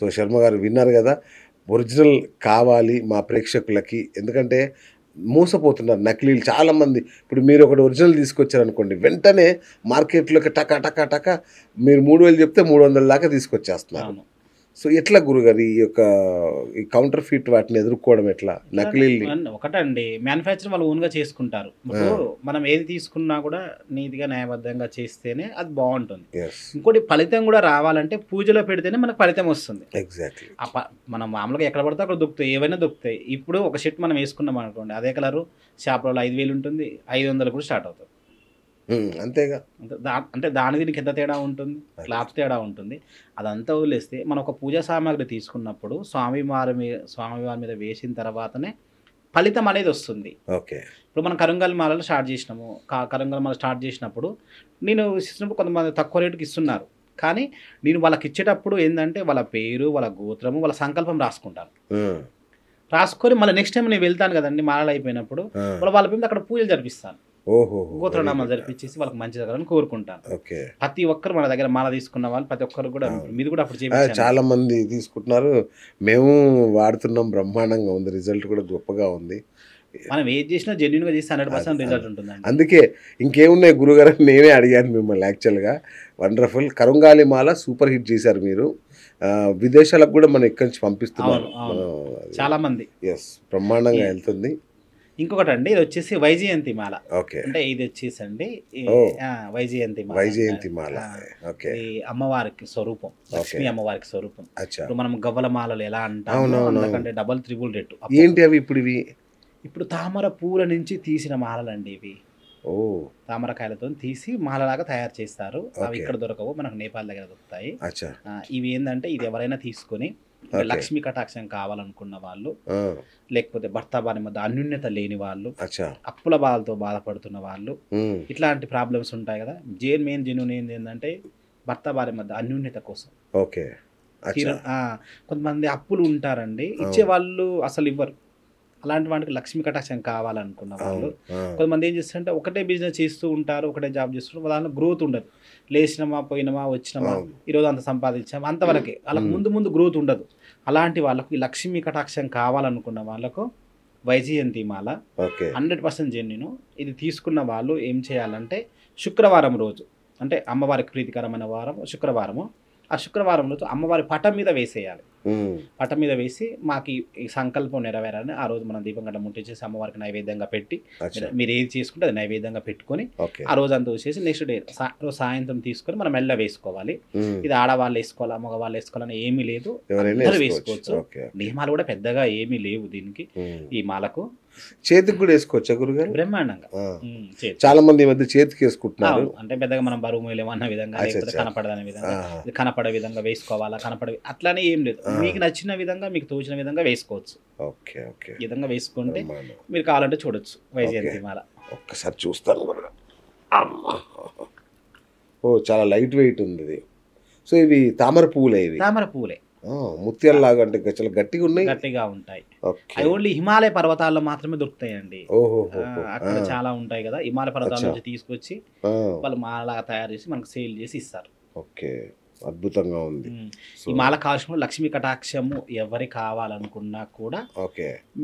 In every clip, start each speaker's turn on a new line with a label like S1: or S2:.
S1: So Sharma గారు విన్నారు కదా, ఒరిజినల్ కావాలి మా ప్రేక్షకులకి. ఎందుకంటే మోసపోతున్నారు నకిలీలు చాలామంది. ఇప్పుడు మీరు ఒకటి ఒరిజినల్ తీసుకొచ్చారనుకోండి, వెంటనే మార్కెట్లోకి టక టక టక మీరు 3000 చెప్తే 300 దాకా తీసుకొచ్చేస్తున్నారు.
S2: అవును.
S1: సో ఎట్లా గురుగారు ఈ కౌంటర్ ఫీట్ వాటిని ఎదుర్కోవడం ఎట్లా, నకిలీల్ని?
S2: ఒకటండి, మ్యానుఫ్యాక్చరింగ్ వాళ్ళు ఓన్గా చేసుకుంటారు. ఇప్పుడు మనం ఏది తీసుకున్నా కూడా నీతిగా న్యాయబద్ధంగా చేస్తేనే అది బాగుంటుంది. ఇంకోటి ఫలితం కూడా రావాలంటే పూజలో పెడితేనే మనకు ఫలితం వస్తుంది.
S1: ఎగ్జాక్ట్లీ.
S2: మనం మామూలుగా ఎక్కడ పడితే అక్కడ దొరుకుతాయి, ఏవైనా దొరుకుతాయి. ఇప్పుడు ఒక షర్ట్ మనం వేసుకున్నాం అనుకోండి, అదే కలరు షాప్లో 5000 ఉంటుంది, 500 కూడా స్టార్ట్ అవుతుంది.
S1: అంతేగా.
S2: అంటే దాని దీనికి ఎంత తేడా ఉంటుంది, క్లాత్ తేడా ఉంటుంది. అదంతా వదిలేస్తే మనం ఒక పూజా సామాగ్రి తీసుకున్నప్పుడు స్వామివారి మీద వేసిన తర్వాతనే ఫలితం అనేది వస్తుంది.
S1: ఓకే.
S2: ఇప్పుడు మనం కరంగల్ మాలలో స్టార్ట్ చేసినాము, కరంగల్ మాల స్టార్ట్ చేసినప్పుడు నేను ఇచ్చినప్పుడు కొంతమంది తక్కువ రేటుకి ఇస్తున్నారు. కానీ నేను వాళ్ళకి ఇచ్చేటప్పుడు ఏంటంటే వాళ్ళ పేరు, వాళ్ళ గోత్రము, వాళ్ళ సంకల్పం రాసుకుంటాను. రాసుకొని మళ్ళీ నెక్స్ట్ టైం నేను వెళ్తాను కదండి మాలలు అయిపోయినప్పుడు, వాళ్ళ పేరు అక్కడ పూజలు జరిపిస్తాను. గోత్రనామాలు జరిపించేసి వాళ్ళకి మంచి జరగాలని కోరుకుంటాను. ప్రతి ఒక్కరు మన దగ్గర మాల తీసుకున్న వాళ్ళు ప్రతి ఒక్కరు కూడా, మీరు కూడా అప్పుడు చేయించారు,
S1: చాలా మంది తీసుకుంటున్నారు. మేము వాడుతున్నాం, బ్రహ్మాండంగా ఉంది, రిజల్ట్ కూడా గొప్పగా ఉంది.
S2: మనం ఏది చేసినా జెన్యున్ గా చేస్తే 100% రిజల్ట్ ఉంటుందండి.
S1: అందుకే ఇంకేమున్నాయి గురుగారు, నేనే అడిగాను మిమ్మల్ని యాక్చువల్గా. వండర్ఫుల్. కరుంగాలి మాల సూపర్ హిట్ చేశారు మీరు. విదేశాలకు కూడా మనం ఇక్కడి నుంచి పంపిస్తున్నారు
S2: చాలా మంది.
S1: ఎస్, బ్రహ్మాండంగా వెళ్తుంది.
S2: ఇంకొకటి అండి, ఇది వచ్చేసి వైజయంతి మాల.
S1: ఓకే.
S2: అంటే ఇది వచ్చేసి అండి వైజయంతి
S1: మాల. ఓకే.
S2: అమ్మవారికి స్వరూపం, లక్ష్మీ అమ్మవారికి స్వరూపం. ఇప్పుడు మనం గవ్వల మాలలు ఎలా అంటాం, అందుకంటే డబల్ త్రిబుల్ రేటు.
S1: ఏంటి అవి ఇప్పుడు?
S2: ఇప్పుడు తామర పూల నుంచి తీసిన మాలలండి ఇవి. తామరకాయలతో తీసి మాలలాగా తయారు చేస్తారు. అవి ఇక్కడ దొరకవు, మనకు నేపాల్ దగ్గర దొరుకుతాయి. ఇవి ఏంటంటే ఇది ఎవరైనా తీసుకొని లక్ష్మీ కటాక్షం కావాలనుకున్న వాళ్ళు, లేకపోతే భర్త భార్య మధ్య అన్యోన్యత లేని వాళ్ళు, అప్పుల బాధలతో బాధపడుతున్న వాళ్ళు, ఇట్లాంటి ప్రాబ్లమ్స్ ఉంటాయి కదా. మెయిన్ జెన్యూన్ ఏంటంటే భర్త భార్య మధ్య అన్యోన్యత కోసం.
S1: ఓకే.
S2: కొంతమంది అప్పులు ఉంటారండి, ఇచ్చే వాళ్ళు అసలు ఇవ్వరు. అలాంటి వాటికి లక్ష్మీ కటాక్షం కావాలనుకున్న వాళ్ళు, కొంతమంది ఏం చేస్తారంటే ఒకటే బిజినెస్ చేస్తూ ఉంటారు, ఒకటే జాబ్ చేస్తుంటారు, దానిలో గ్రోత్ ఉండదు. లేచినామా, పోయినామా, వచ్చినామా, ఈరోజు అంత సంపాదించామా, అంతవరకే. వాళ్ళకి ముందు గ్రోత్ ఉండదు. అలాంటి వాళ్ళకు ఈ లక్ష్మీ కటాక్షం కావాలనుకున్న వాళ్ళకు వైజయంతి మాల 100% జెన్యూన్. ఇది తీసుకున్న వాళ్ళు ఏం చేయాలంటే శుక్రవారం రోజు, అంటే అమ్మవారికి ప్రీతికరమైన వారం శుక్రవారము, ఆ శుక్రవారం రోజు అమ్మవారి పటం మీద వేసేయాలి. పటం మీద వేసి మాకు ఈ సంకల్పం నెరవేరాలని ఆ రోజు మనం దీపం గంట ముట్టించేసి అమ్మవారికి నైవేద్యంగా పెట్టి, మీరు ఏది చేసుకుంటే అది నైవేద్యంగా పెట్టుకొని ఆ రోజు అంతా వచ్చేసి నెక్స్ట్ డే రోజు సాయంత్రం తీసుకొని మనం మెల్ల వేసుకోవాలి. ఇది ఆడవాళ్ళు వేసుకోవాలా, మగవాళ్ళు వేసుకోవాలని ఏమీ లేదు, అందరూ వేసుకోవచ్చు. నియమాలు కూడా పెద్దగా ఏమీ లేవు దీనికి. ఈ మాలకు
S1: చేతికి కూడా వేసుకోవచ్చా గురుగారు?
S2: బ్రహ్మాండంగా.
S1: చాలా మంది ఈ మధ్య చేతికి వేసుకుంటున్నారు.
S2: అంటే పెద్దగా మనం బరువు మూయలేము అన్న విధంగా, లేకపోతే కనపడదనే విధంగా, కనపడే విధంగా వేసుకోవాలా, కనపడే అట్లానే ఏం లేదు. మీకు నచ్చిన విధంగా, మీకు తోచిన విధంగా వేసుకోవచ్చు.
S1: ఓకే. ఓకే.
S2: ఈ విధంగా వేసుకుంటే మీరు కావాలంటే చూడొచ్చు వైజయంతి మాల.
S1: ఒక్కసారి చూస్తాను. చాలా లైట్ వెయిట్ ఉంది ఇది. సో ఇవి తామర పువ్వులే? ఇవి తామర పువ్వులే, ముత్యాలలాగా, అంటే చాలా గట్టిగా ఉన్నాయి,
S2: గట్టిగా ఉంటాయి. అవి ఓన్లీ హిమాలయ పర్వతాల్లో మాత్రమే దొరుకుతాయండి. అక్కడ చాలా ఉంటాయి కదా, హిమాలయ పర్వతాల నుంచి తీసుకొచ్చి వాళ్ళు మాలలాగా తయారు చేసి మనకు సేల్ చేసి ఇస్తారు.
S1: ఓకే, అద్భుతంగా ఉంది.
S2: ఈ మాల కాల్షియం లక్ష్మీ కటాక్షము ఎవరి కావాలనుకున్నా కూడా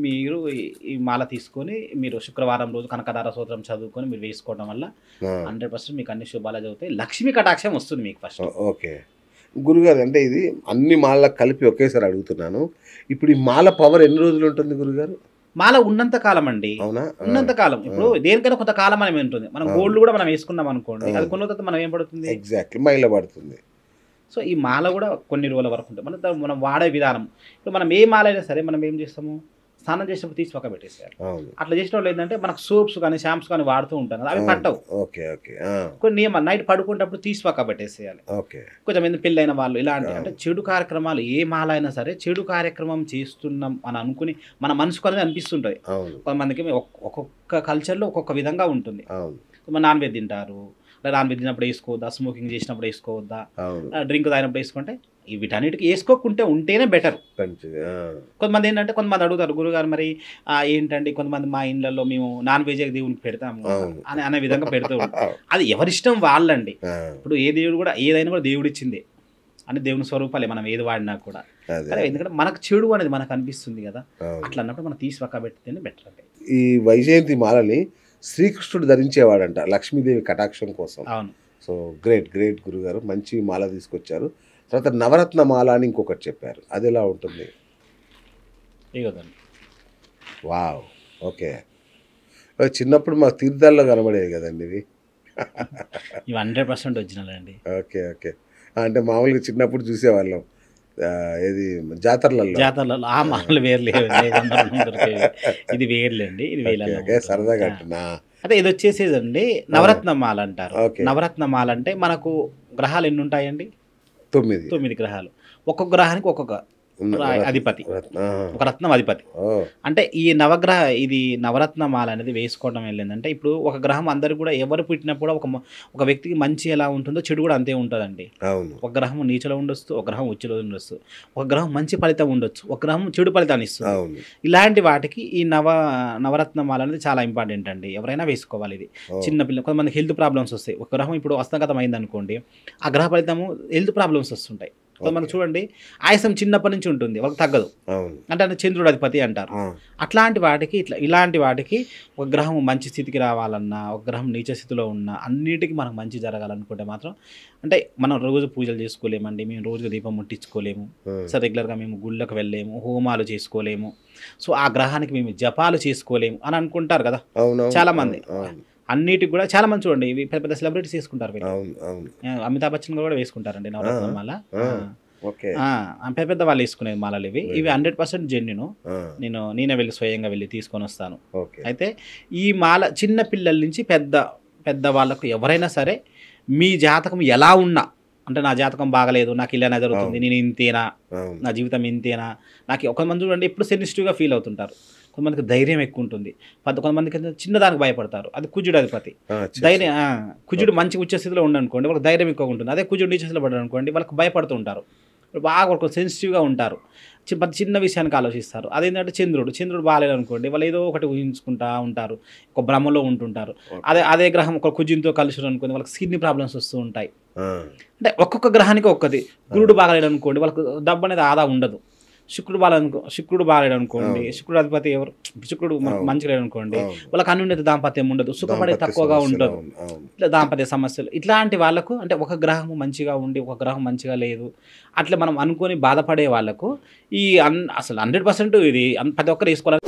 S2: మీరు ఈ మాల తీసుకొని మీరు శుక్రవారం రోజు కనకదార స్తోత్రం చదువుకొని మీరు వేసుకోవడం వల్ల 100% మీకు అన్ని శుభాలు చదువుతాయి, లక్ష్మీ కటాక్షం వస్తుంది మీకు ఫస్ట్.
S1: ఓకే గురుగారు, అంటే ఇది అన్ని మాలకు కలిపి ఒకేసారి అడుగుతున్నాను. ఇప్పుడు ఈ మాల పవర్ ఎన్ని రోజులు ఉంటుంది గురుగారు?
S2: మాల ఉన్నంత కాలం అండి.
S1: అవునా?
S2: ఉన్నంత కాలం. ఇప్పుడు దేనికైనా కొంత కాలం మనం ఉంటుంది. మనం గోల్డ్ కూడా మనం వేసుకున్నాం అనుకోండి, అది కొన్ని రోజుల మనం ఏం పడుతుంది,
S1: ఎగ్జాక్ట్లీ మైల పడుతుంది.
S2: సో ఈ మాల కూడా కొన్ని రోజుల వరకు ఉంటుంది. మనం వాడే విధానం, ఇప్పుడు మనం ఏ మాల అయినా సరే మనం ఏం చేస్తాము, స్నానం చేసినప్పుడు తీసి పక్క పెట్టేసేయాలి. అట్లా చేసిన వాళ్ళు ఏంటంటే మనకు సోప్స్ కానీ షాంప్స్ కానీ వాడుతూ ఉంటాం కదా, అవి పట్టవు. కొన్ని నియమాలు, నైట్ పడుకునేటప్పుడు తీసి పక్క పెట్టేసేయాలి. కొంచెం పెళ్ళైన వాళ్ళు ఇలాంటి అంటే చెడు కార్యక్రమాలు, ఏ మాల అయినా సరే చెడు కార్యక్రమం చేస్తున్నాం అని అనుకుని మన మనసుకు అనేది అనిపిస్తుంటుంది. కొంతమందికి ఒక్కొక్క కల్చర్లో ఒక్కొక్క విధంగా ఉంటుంది. నాన్ వెజ్ తింటారు, నాన్ వెజ్ తిన్నప్పుడు వేసుకోవద్దా, స్మోకింగ్ చేసినప్పుడు వేసుకోవద్దా, డ్రింక్ తాగినప్పుడు వేసుకుంటే, వీటన్నిటికి వేసుకోకుంటే ఉంటేనే బెటర్. కొంతమంది ఏంటంటే కొంతమంది అడుగుతారు, గురుగారు మరి ఏంటండి, కొంతమంది మా ఇళ్ళల్లో మేము నాన్ వెజ్ దేవునికి పెడతాము అనే విధంగా పెడుతూ ఉంటాం. అది ఎవరిష్టం వాళ్ళండి. ఇప్పుడు ఏ దేవుడు కూడా ఏదైనా కూడా దేవుడు ఇచ్చింది, అని దేవుని స్వరూపాలే మనం ఏది వాడినా కూడా.
S1: అదే
S2: కానీ ఎందుకంటే మనకు చెడు అనేది మనకు అనిపిస్తుంది కదా,
S1: అవును.
S2: అట్లా అన్నప్పుడు మనం తీసి పక్క పెడితేనే బెటర్ అంటే.
S1: ఈ వైజయంతి మాలని శ్రీకృష్ణుడు ధరించేవాడంట లక్ష్మీదేవి కటాక్షం కోసం.
S2: అవును.
S1: సో గ్రేట్ గ్రేట్ గురుగారు, మంచి మాల తీసుకొచ్చారు. తర్వాత నవరత్న మాల అని ఇంకొకటి చెప్పారు, అది ఎలా ఉంటుంది?
S2: ఇగోదండి.
S1: Wow, okay. చిన్నప్పుడు మాకు తీర్థాల్లో కనబడేవి కదండి ఇవి.
S2: ఇవి 100% ఒరిజినల్ అండి.
S1: Okay okay. అంటే మామూలుగా చిన్నప్పుడు చూసేవాళ్ళం ఏది జాతరలలో.
S2: ఆ మామూలు వేర్లే, ఇది వేర్లేండి, ఇది
S1: ఓకే,
S2: వేలలో
S1: ఓకే, సరదాగా అంటున్నా.
S2: అదే ఇది వచ్చేసేదండి నవరత్న మాల అంటారు.
S1: ఓకే.
S2: నవరత్న మాల అంటే మనకు గ్రహాలు ఎన్ని ఉంటాయండి?
S1: 9.
S2: 9 గ్రహాలు. ఒక్కొక్క గ్రహానికి ఒక్కొక్క అధిపతి, ఒక రత్నం అధిపతి. అంటే ఈ ఇది నవరత్న మాల అనేది వేసుకోవడం వెళ్ళిందంటే, ఇప్పుడు ఒక గ్రహం అందరు కూడా ఎవరు పుట్టినప్పుడు ఒక వ్యక్తికి మంచి ఎలా ఉంటుందో చెడు కూడా అంతే ఉంటుందండి. ఒక గ్రహం నీచలో ఉండొచ్చు, ఒక గ్రహం ఉచ్చులో ఉండొచ్చు, ఒక గ్రహం మంచి ఫలితం ఉండొచ్చు, ఒక గ్రహం చెడు ఫలితాన్ని ఇస్తుంది. ఇలాంటి వాటికి ఈ నవరత్న మాల అనేది చాలా ఇంపార్టెంట్ అండి. ఎవరైనా వేసుకోవాలి ఇది. చిన్నపిల్లలు కొంతమంది హెల్త్ ప్రాబ్లమ్స్ వస్తాయి. ఒక గ్రహం ఇప్పుడు హస్తగతం అయింది అనుకోండి, ఆ గ్రహ ఫలితము హెల్త్ ప్రాబ్లమ్స్ వస్తుంటాయి. కొంతమంది చూడండి ఆయాసం చిన్నప్పటి నుంచి ఉంటుంది, వాళ్ళకి తగ్గదు, అంటే చంద్రుడు అధిపతి అంటారు. అట్లాంటి వాటికి ఇలాంటి వాటికి ఒక గ్రహం మంచి స్థితికి రావాలన్నా, ఒక గ్రహం నీచ స్థితిలో ఉన్నా, అన్నిటికీ మనకు మంచి జరగాలనుకుంటే మాత్రం, అంటే మనం రోజు పూజలు చేసుకోలేమండి, మేము రోజుగా దీపం ముట్టించుకోలేము, సో రెగ్యులర్గా మేము గుళ్ళకు వెళ్ళలేము, హోమాలు చేసుకోలేము, సో ఆ గ్రహానికి మేము జపాలు చేసుకోలేము అని అనుకుంటారు కదా చాలామంది. అన్నిటికి కూడా చాలా మంది చూడండి, ఇవి పెద్ద పెద్ద సెలబ్రిటీస్ వేసుకుంటారు. అమితాబ్ బచ్చన్ కూడా వేసుకుంటారండి నవరత్న మాల. పెద్ద పెద్ద వాళ్ళు వేసుకునేది మాలలు ఇవి 100% జెన్యున్. నేనే వెళ్ళి స్వయంగా వెళ్ళి తీసుకొని వస్తాను. అయితే ఈ మాల చిన్న పిల్లల నుంచి పెద్ద వాళ్ళకు ఎవరైనా సరే, మీ జాతకం ఎలా ఉన్నా, అంటే నా జాతకం బాగలేదు, నాకు ఇలానే జరుగుతుంది, నేను ఇంతేనా, నా జీవితం ఇంతేనా, నాకు కొంతమంది చూడండి ఎప్పుడు సెన్సిటివ్గా ఫీల్ అవుతుంటారు, కొంతమందికి ధైర్యం ఎక్కువ ఉంటుంది, కొంతమందికి చిన్నదానికి భయపడతారు, అది కుజుడు అధిపతి. ధైర్యం కుజుడు మంచి ఉచ్చ స్థితిలో ఉండనుకోండి, వాళ్ళకి ధైర్యం ఎక్కువ ఉంటుంది. అదే కుజుడు నీచ స్థితిలో పడ్డాడు అనుకోండి, వాళ్ళకి భయపడుతూ ఉంటారు, బాగా ఒక సెన్సిటివ్గా ఉంటారు, చిన్న విషయానికి ఆలోచిస్తారు. అదేంటంటే చంద్రుడు బాగాలేదు అనుకోండి, వాళ్ళు ఏదో ఒకటి ఊహించుకుంటూ ఉంటారు, ఒక భ్రమలో ఉంటుంటారు. అదే గ్రహం ఒక కుజునితో కలిసి అనుకోండి, వాళ్ళకి స్కిన్ ప్రాబ్లమ్స్ వస్తూ ఉంటాయి. అంటే ఒక్కొక్క గ్రహానికి ఒక్కది. గురుడు బాగాలేడు అనుకోండి, వాళ్ళకి డబ్బు అనేది ఆదా ఉండదు. శుక్రుడు బాగాలేడు అనుకోండి, శుక్రుడు అధిపతి ఎవరు, శుక్రుడు మంచిగా లేడు అనుకోండి, వాళ్ళకి అన్యోన్యత దాంపత్యం ఉండదు, సుఖపడే తక్కువగా ఉండదు, ఇట్లా దాంపత్య సమస్యలు. ఇట్లాంటి వాళ్ళకు అంటే ఒక గ్రహం మంచిగా ఉండి ఒక గ్రహం మంచిగా లేదు అట్లా మనం అనుకొని బాధపడే వాళ్ళకు ఈ అసలు 100% ఇది ప్రతి ఒక్కరు వేసుకోవాలని